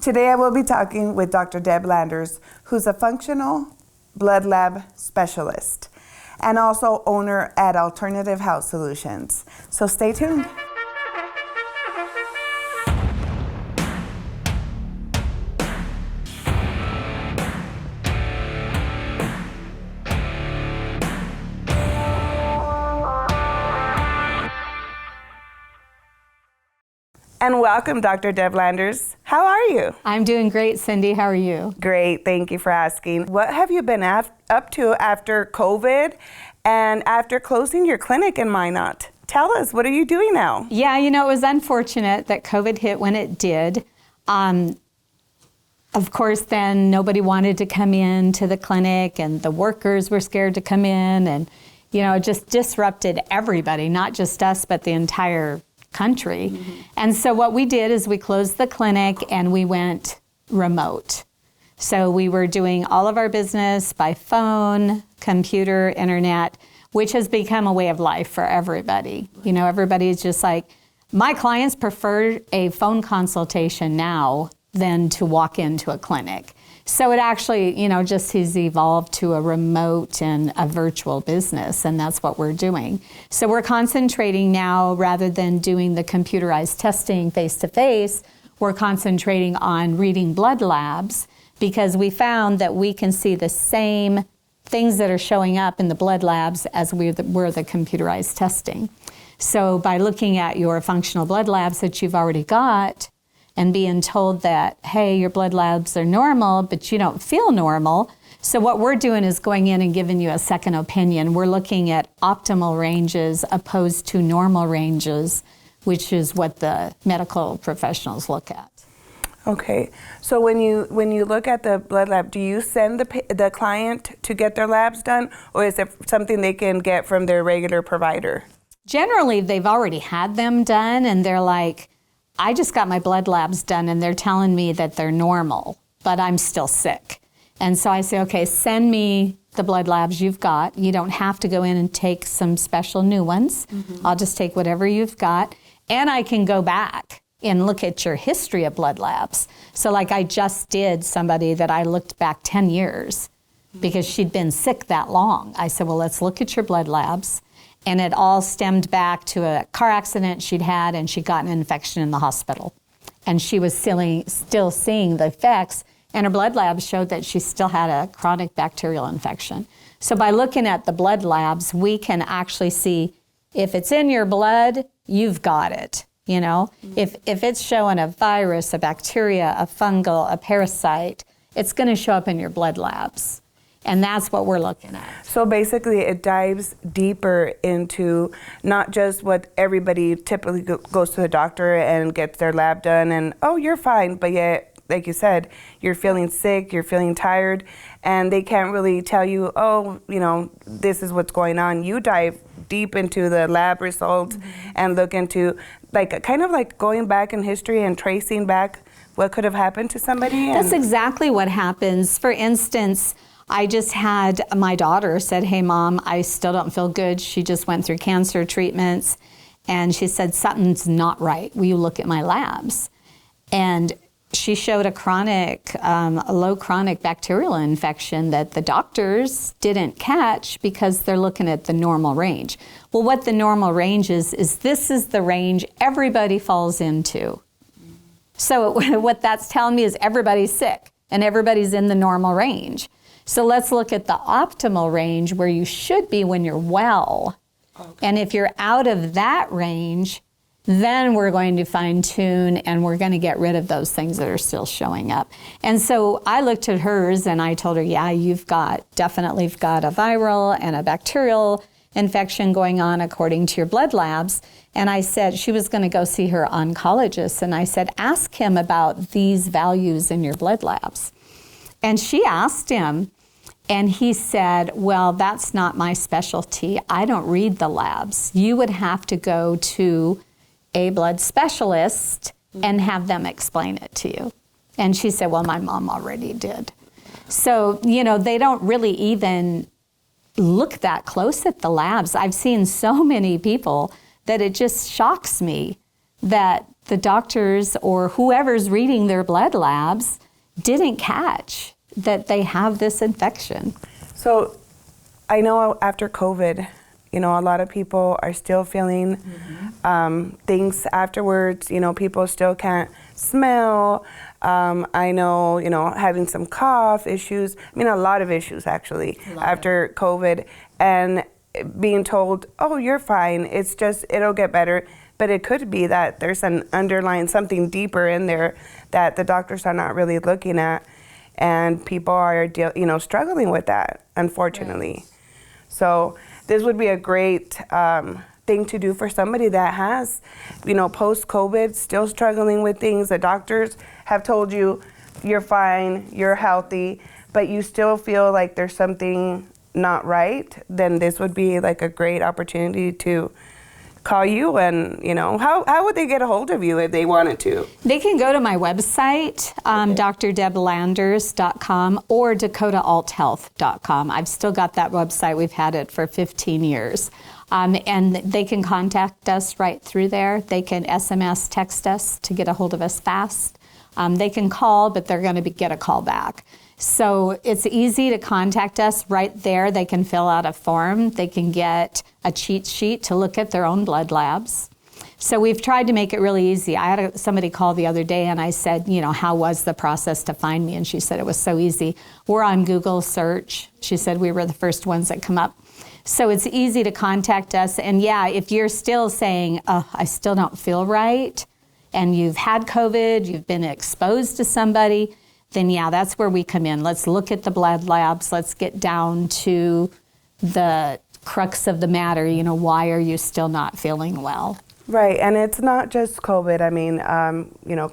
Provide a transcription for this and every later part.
Today I will be talking with Dr. Deb Landers, who's a functional blood lab specialist and also owner at Alternative Health Solutions. So stay tuned. And welcome, Dr. Deb Landers. How are you? I'm doing great, Cindy. How are you? Great. Thank you for asking. What have you been up to after COVID and after closing your clinic in Minot? Tell us, what are you doing now? Yeah, it was unfortunate that COVID hit when it did. Of course, then nobody wanted to come in to the clinic, and the workers were scared to come in, and, it just disrupted everybody, not just us, but the entire country. Mm-hmm. And so what we did is we closed the clinic and we went remote. So we were doing all of our business by phone, computer, internet, which has become a way of life for everybody. Everybody's just like, my clients prefer a phone consultation now than to walk into a clinic. So it actually, just has evolved to a remote and a virtual business, and that's what we're doing. So we're concentrating now, rather than doing the computerized testing face-to-face, we're concentrating on reading blood labs, because we found that we can see the same things that are showing up in the blood labs as we're the computerized testing. So by looking at your functional blood labs that you've already got, and being told that, hey, your blood labs are normal, but you don't feel normal. So what we're doing is going in and giving you a second opinion. We're looking at optimal ranges opposed to normal ranges, which is what the medical professionals look at. Okay, so when you look at the blood lab, do you send the client to get their labs done, or is it something they can get from their regular provider? Generally, they've already had them done, and they're like, I just got my blood labs done and they're telling me that they're normal, but I'm still sick. And so I say, okay, send me the blood labs you've got. You don't have to go in and take some special new ones. Mm-hmm. I'll just take whatever you've got. And I can go back and look at your history of blood labs. So like I just did somebody that I looked back 10 years because she'd been sick that long. I said, well, let's look at your blood labs. And it all stemmed back to a car accident she'd had, and she got an infection in the hospital. And she was still seeing the effects, and her blood labs showed that she still had a chronic bacterial infection. So by looking at the blood labs, we can actually see if it's in your blood, you've got it. Mm-hmm. If it's showing a virus, a bacteria, a fungal, a parasite, it's going to show up in your blood labs. And that's what we're looking at. So basically it dives deeper into not just what everybody typically goes to the doctor and gets their lab done and, oh, you're fine, but yet, like you said, you're feeling sick, you're feeling tired, and they can't really tell you, oh, this is what's going on. You dive deep into the lab results mm-hmm. and look into kind of like going back in history and tracing back what could have happened to somebody. That's exactly what happens. For instance, I just had my daughter said, hey, Mom, I still don't feel good. She just went through cancer treatments. And she said, something's not right. Will you look at my labs? And she showed a low chronic bacterial infection that the doctors didn't catch because they're looking at the normal range. Well, what the normal range is this is the range everybody falls into. So what that's telling me is everybody's sick and everybody's in the normal range. So let's look at the optimal range where you should be when you're well. Okay. And if you're out of that range, then we're going to fine tune and we're going to get rid of those things that are still showing up. And so I looked at hers and I told her, yeah, you've got a viral and a bacterial infection going on according to your blood labs. And I said, she was going to go see her oncologist. And I said, ask him about these values in your blood labs. And she asked him, and he said, well, that's not my specialty. I don't read the labs. You would have to go to a blood specialist and have them explain it to you. And she said, well, my mom already did. So, they don't really even look that close at the labs. I've seen so many people that it just shocks me that the doctors or whoever's reading their blood labs didn't catch that they have this infection. So I know after COVID, a lot of people are still feeling things afterwards. People still can't smell. I know, having some cough issues. A lot of issues actually after COVID, and being told, oh, you're fine. It's just, it'll get better. But it could be that there's an underlying something deeper in there that the doctors are not really looking at, and people are, struggling with that, unfortunately. Right. So this would be a great thing to do for somebody that has, post-COVID, still struggling with things. The doctors have told you, you're fine, you're healthy, but you still feel like there's something not right. Then this would be like a great opportunity to call you, and how would they get a hold of you if they wanted to? They can go to my website, drdeblanders.com or dakotaAltHealth.com. I've still got that website. We've had it for 15 years. And they can contact us right through there. They can SMS, text us to get a hold of us fast. They can call, but they're going to get a call back. So it's easy to contact us right there. They can fill out a form. They can get a cheat sheet to look at their own blood labs. So we've tried to make it really easy. I had somebody call the other day and I said, how was the process to find me? And she said it was so easy. We're on Google search. She said we were the first ones that come up. So it's easy to contact us. And yeah, if you're still saying, I still don't feel right, and you've had COVID, you've been exposed to somebody, then yeah, that's where we come in. Let's look at the blood labs. Let's get down to the crux of the matter. Why are you still not feeling well? Right, and it's not just COVID.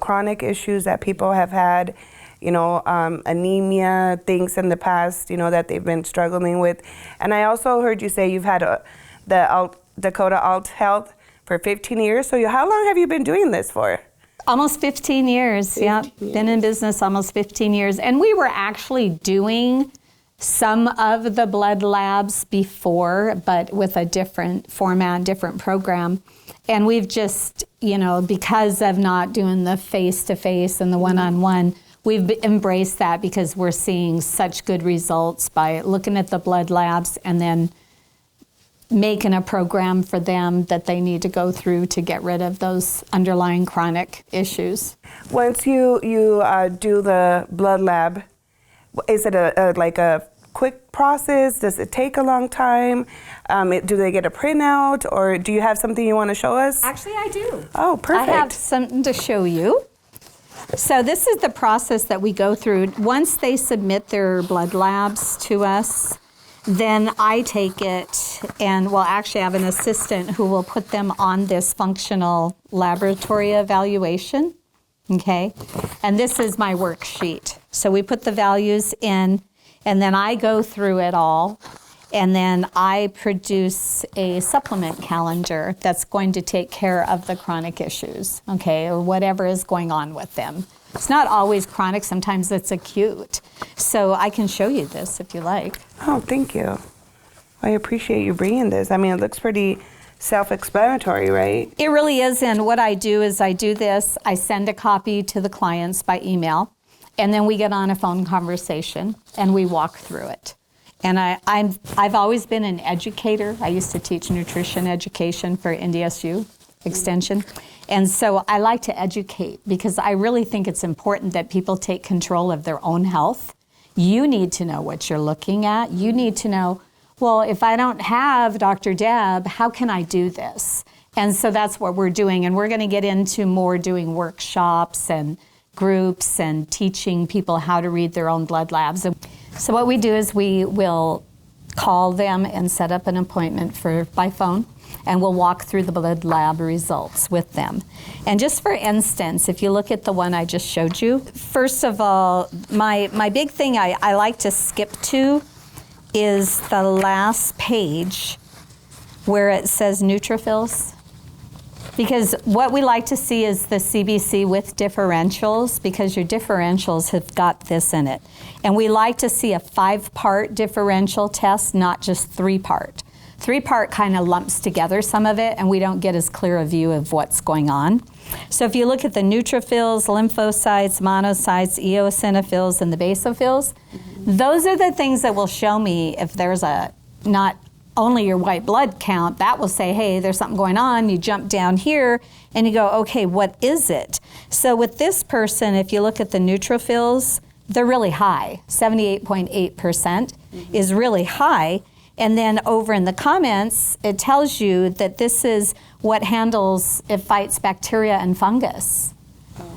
Chronic issues that people have had, anemia, things in the past, that they've been struggling with. And I also heard you say you've had the Dakota Alt Health for 15 years. So how long have you been doing this for? Almost 15 years, yeah. Been in business almost 15 years. And we were actually doing some of the blood labs before, but with a different format, different program. And we've just, because of not doing the face-to-face and the one-on-one, we've embraced that because we're seeing such good results by looking at the blood labs and then making a program for them that they need to go through to get rid of those underlying chronic issues. Once you do the blood lab, is it like a quick process? Does it take a long time? Do they get a printout, or do you have something you want to show us? Actually, I do. Oh, perfect. I have something to show you. So this is the process that we go through. Once they submit their blood labs to us, then I take it and actually have an assistant who will put them on this functional laboratory evaluation, okay? And this is my worksheet. So we put the values in, and then I go through it all, and then I produce a supplement calendar that's going to take care of the chronic issues, okay, or whatever is going on with them. It's not always chronic, sometimes it's acute. So I can show you this if you like. Oh, thank you. I appreciate you bringing this. It looks pretty self-explanatory, right? It really is, and what I do is I do this, I send a copy to the clients by email, and then we get on a phone conversation and we walk through it. And I've always been an educator. I used to teach nutrition education for NDSU Extension. And so I like to educate because I really think it's important that people take control of their own health. You need to know what you're looking at. You need to know, well, if I don't have Dr. Deb, how can I do this? And so that's what we're doing. And we're going to get into more doing workshops and groups and teaching people how to read their own blood labs. So what we do is we will call them and set up an appointment by phone. And we'll walk through the blood lab results with them. And just for instance, if you look at the one I just showed you, first of all, my big thing I like to skip to is the last page where it says neutrophils. Because what we like to see is the CBC with differentials, because your differentials have got this in it. And we like to see a 5-part differential test, not just 3-part. 3-part kind of lumps together some of it, and we don't get as clear a view of what's going on. So if you look at the neutrophils, lymphocytes, monocytes, eosinophils, and the basophils, those are the things that will show me if there's not only your white blood count, that will say, hey, there's something going on. You jump down here and you go, okay, what is it? So with this person, if you look at the neutrophils, they're really high. 78.8% is really high. And then over in the comments, it tells you that this is what it fights bacteria and fungus.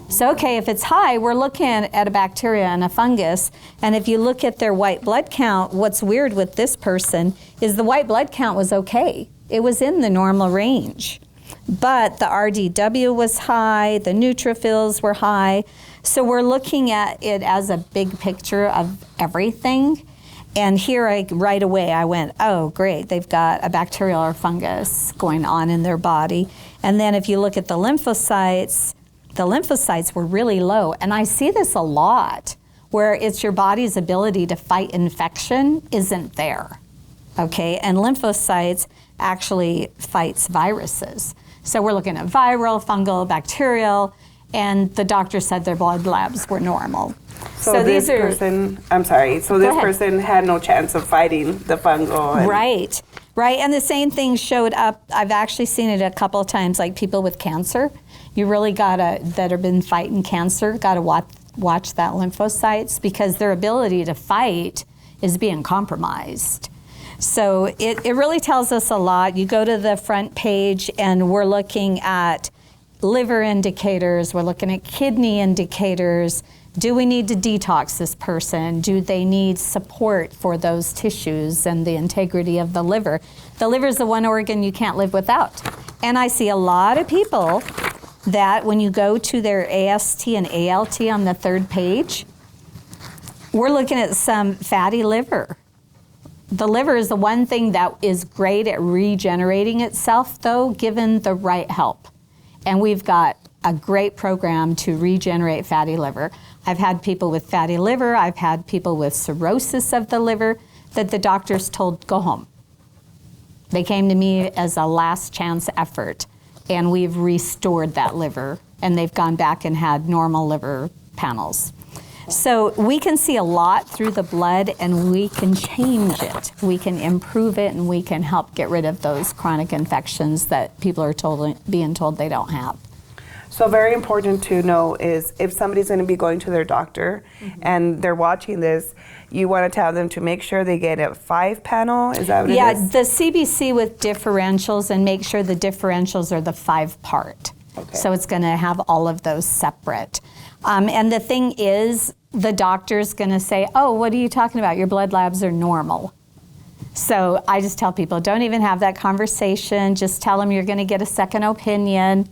So, okay, if it's high, we're looking at a bacteria and a fungus. And if you look at their white blood count, what's weird with this person is the white blood count was okay. It was in the normal range. But the RDW was high, the neutrophils were high. So we're looking at it as a big picture of everything. And here right away I went, oh, great, they've got a bacterial or fungus going on in their body. And then if you look at the lymphocytes were really low. And I see this a lot, where it's your body's ability to fight infection isn't there, okay? And lymphocytes actually fights viruses. So we're looking at viral, fungal, bacterial, and the doctor said their blood labs were normal. So this person had no chance of fighting the fungal. Right. And the same thing showed up. I've actually seen it a couple of times, like people with cancer. You really that have been fighting cancer, gotta watch that lymphocytes, because their ability to fight is being compromised. So it really tells us a lot. You go to the front page and we're looking at liver indicators, we're looking at kidney indicators. Do we need to detox this person? Do they need support for those tissues and the integrity of the liver? The liver is the one organ you can't live without. And I see a lot of people that when you go to their AST and ALT on the 3rd page, we're looking at some fatty liver. The liver is the one thing that is great at regenerating itself, though, given the right help. And we've got a great program to regenerate fatty liver. I've had people with fatty liver, I've had people with cirrhosis of the liver that the doctors told, go home. They came to me as a last chance effort, and we've restored that liver, and they've gone back and had normal liver panels. So we can see a lot through the blood, and we can change it. We can improve it, and we can help get rid of those chronic infections that people are being told they don't have. So very important to know is if somebody's going to be going to their doctor and they're watching this, you want to tell them to make sure they get a 5-panel? Is that what it is? Yeah, the CBC with differentials, and make sure the differentials are the 5-part. Okay. So it's going to have all of those separate. And the thing is, the doctor's going to say, oh, what are you talking about? Your blood labs are normal. So I just tell people, don't even have that conversation. Just tell them you're going to get a second opinion,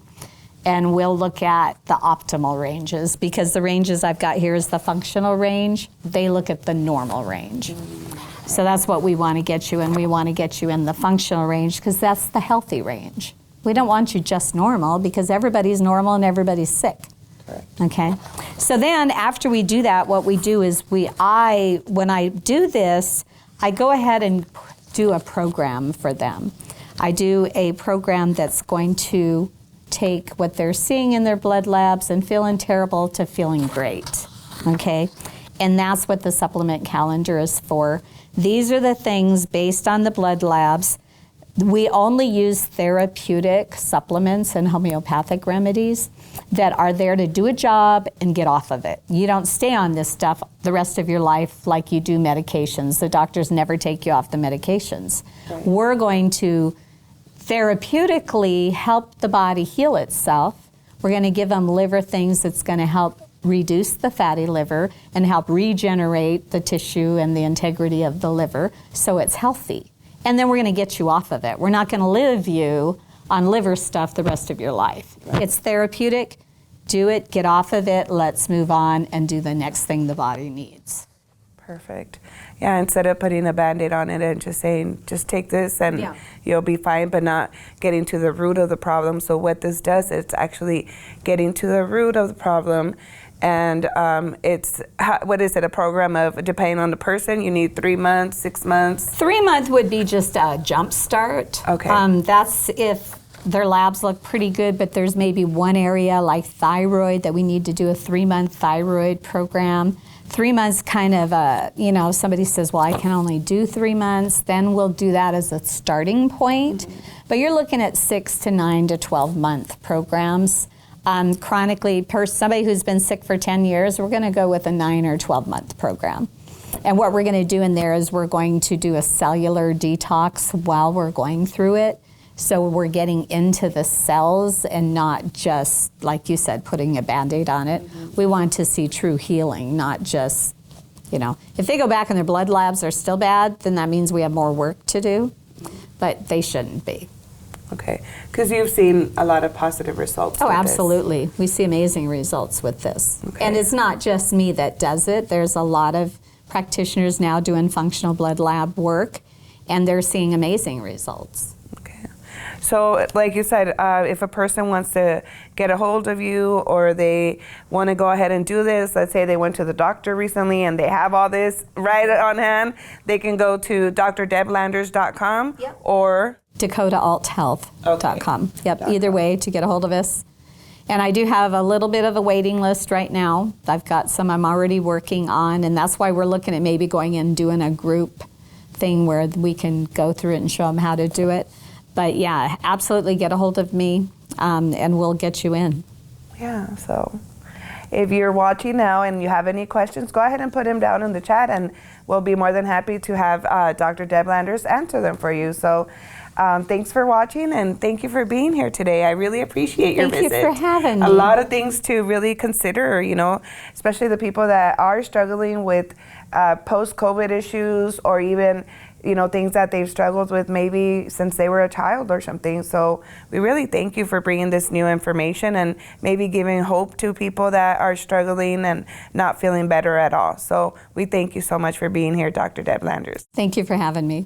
and we'll look at the optimal ranges, because the ranges I've got here is the functional range. They look at the normal range. So that's what we want to get you in. We want to get you in the functional range, because that's the healthy range. We don't want you just normal, because everybody's normal and everybody's sick. Okay, so then after we do that, what we do is when I do this, I go ahead and do a program for them. I do a program that's going to take what they're seeing in their blood labs and feeling terrible to feeling great, okay? And that's what the supplement calendar is for. These are the things based on the blood labs. We only use therapeutic supplements and homeopathic remedies that are there to do a job and get off of it. You don't stay on this stuff the rest of your life like you do medications. The doctors never take you off the medications. Right. We're going to therapeutically help the body heal itself. We're going to give them liver things that's going to help reduce the fatty liver and help regenerate the tissue and the integrity of the liver so it's healthy. And then we're going to get you off of it. We're not going to live you on liver stuff the rest of your life. Right. It's therapeutic. Do it, get off of it, let's move on and do the next thing the body needs. Perfect. Yeah, instead of putting a Band-Aid on it and just saying, just take this and you'll be fine, but not getting to the root of the problem. So what this does, it's actually getting to the root of the problem And it's, what is it, a program of, depending on the person, you need 3 months, 6 months? 3 month would be just a jump start. Okay. That's if their labs look pretty good, but there's maybe one area like thyroid that we need to do a 3-month thyroid program. 3 months kind of, somebody says, well, I can only do 3 months, then we'll do that as a starting point. But you're looking at 6 to 9 to 12 month programs. Chronically, somebody who's been sick for 10 years, we're gonna go with a 9 or 12 month program. And what we're gonna do in there is we're going to do a cellular detox while we're going through it. So we're getting into the cells and not just, like you said, putting a Band-Aid on it. We want to see true healing, not just, if they go back and their blood labs are still bad, then that means we have more work to do, but they shouldn't be. Okay, because you've seen a lot of positive results. Oh, absolutely. We see amazing results with this. Okay. And it's not just me that does it. There's a lot of practitioners now doing functional blood lab work, and they're seeing amazing results. So like you said, if a person wants to get a hold of you or they want to go ahead and do this, let's say they went to the doctor recently and they have all this right on hand, they can go to drdeblanders.com or DakotaAltHealth.com. Okay. Yep, either way to get a hold of us. And I do have a little bit of a waiting list right now. I've got some I'm already working on, and that's why we're looking at maybe going in and doing a group thing where we can go through it and show them how to do it. But yeah, absolutely get a hold of me, and we'll get you in. Yeah, so if you're watching now and you have any questions, go ahead and put them down in the chat, and we'll be more than happy to have Dr. Deb Landers answer them for you. So thanks for watching, and thank you for being here today. I really appreciate your visit. Thank you for having me. A lot of things to really consider, especially the people that are struggling with post-COVID issues, or even things that they've struggled with maybe since they were a child or something. So we really thank you for bringing this new information and maybe giving hope to people that are struggling and not feeling better at all. So we thank you so much for being here, Dr. Deb Landers. Thank you for having me.